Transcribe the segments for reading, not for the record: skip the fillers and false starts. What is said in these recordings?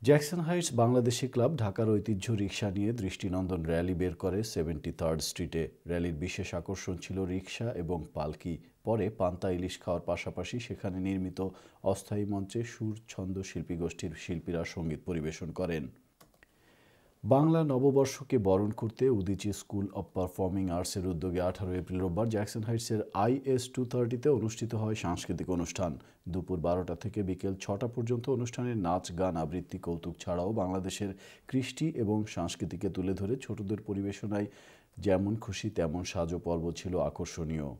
Jackson Heights Bangladeshi club ঢাকার ঐতিহ্য রিকশা নিয়ে দৃষ্টিনন্দন র্যালি বের করে 73rd স্ট্রিটে। র্যালির বিশেষ আকর্ষণ ছিল রিকশা এবং পালকি। পরে পান্তা ইলিশ খাওয়ার পাশাপাশি সেখানে নির্মিত অস্থায়ী মঞ্চে সুর ছন্দ শিল্পী গোষ্ঠীর শিল্পীরা সঙ্গীত পরিবেশন করেন। বাংলা নববর্ষকে বরণ করতে উদীচী স্কুল অব পারফর্মিং আর্টসের উদ্যোগে 18 এপ্রিল রোববার জ্যাকসন হাইটসের IS-230-তে অনুষ্ঠিত হয় সাংস্কৃতিক অনুষ্ঠান। দুপুর 12টা থেকে বিকেল 6টা পর্যন্ত অনুষ্ঠানে নাচ, গান, আবৃত্তি, কৌতুক ছাড়াও বাংলাদেশের কৃষ্টি এবং সংস্কৃতিকে তুলে ধরে ছোটদের পরিবেশনায় যেমন খুশি তেমন সাজো পর্ব ছিল আকর্ষণীয়।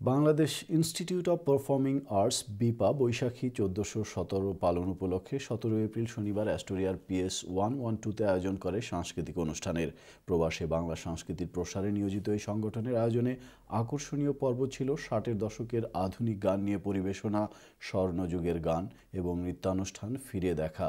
Bangladesh Institute of Performing Arts বিপা বৈশাখী 1417 পালন উপলক্ষে 17 এপ্রিল শনিবার অ্যাস্টোরিয়ার PS 112-তে আয়োজন করে সাংস্কৃতিক অনুষ্ঠানের। প্রবাসে বাংলা সংস্কৃতির প্রসারে নিয়োজিত এই সংগঠনের আয়োজনে আকর্ষণীয় পর্ব ছিল 60-এর দশকের আধুনিক গান নিয়ে পরিবেশনা, স্বর্ণযুগের গান এবং নৃত্যানুষ্ঠান ফিরে দেখা।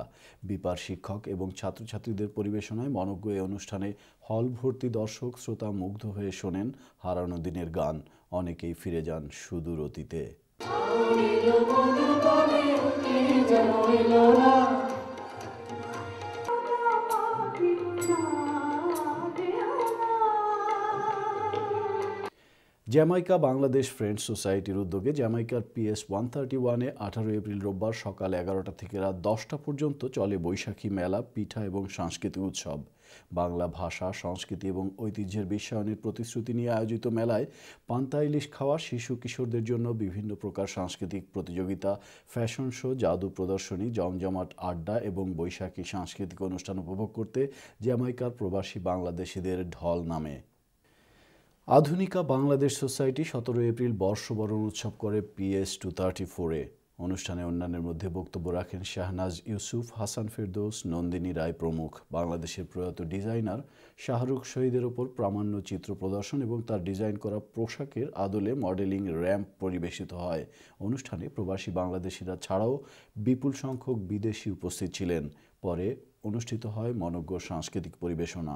বিপার শিক্ষক এবং ছাত্রছাত্রীদের পরিবেশনায় মনোজ্ঞ এই অনুষ্ঠানে হল ভর্তি দর্শক শ্রোতা মুগ্ধ হয়ে শোনেন হারানো দিনের গান। অনেকেই ফিরে যান সুদূর অতীতে। জ্যামাইকা বাংলাদেশ ফ্রেন্ডস সোসাইটির উদ্যোগে জ্যামাইকার PS 131-এ 18 এপ্রিল রোববার সকাল 11টা থেকে রাত 10টা পর্যন্ত চলে বৈশাখী মেলা, পিঠা এবং সাংস্কৃতিক উৎসব। বাংলা ভাষা, সংস্কৃতি এবং ঐতিহ্যের বিশ্বায়নের প্রতিশ্রুতি নিয়ে আয়োজিত মেলায় পান্তা ইলিশ খাওয়া, শিশু কিশোরদের জন্য বিভিন্ন প্রকার সাংস্কৃতিক প্রতিযোগিতা, ফ্যাশন শো, জাদু প্রদর্শনী, জমজমাট আড্ডা এবং বৈশাখী সাংস্কৃতিক অনুষ্ঠান উপভোগ করতে জ্যামাইকার প্রবাসী বাংলাদেশিদের ঢল নামে। আধুনিকা বাংলাদেশ সোসাইটি 17 এপ্রিল বর্ষবরণ উৎসব করে PS 234-এ। অনুষ্ঠানে অন্যান্যের মধ্যে বক্তব্য রাখেন শাহনাজ ইউসুফ, হাসান ফেরদৌস, নন্দিনী রায় প্রমুখ। বাংলাদেশের প্রয়াত ডিজাইনার শাহরুখ শহীদের ওপর প্রামাণ্য চিত্র প্রদর্শন এবং তার ডিজাইন করা পোশাকের আদলে মডেলিং র্যাম্প পরিবেশিত হয়। অনুষ্ঠানে প্রবাসী বাংলাদেশিরা ছাড়াও বিপুল সংখ্যক বিদেশি উপস্থিত ছিলেন। পরে অনুষ্ঠিত হয় মনোজ্ঞ সাংস্কৃতিক পরিবেশনা।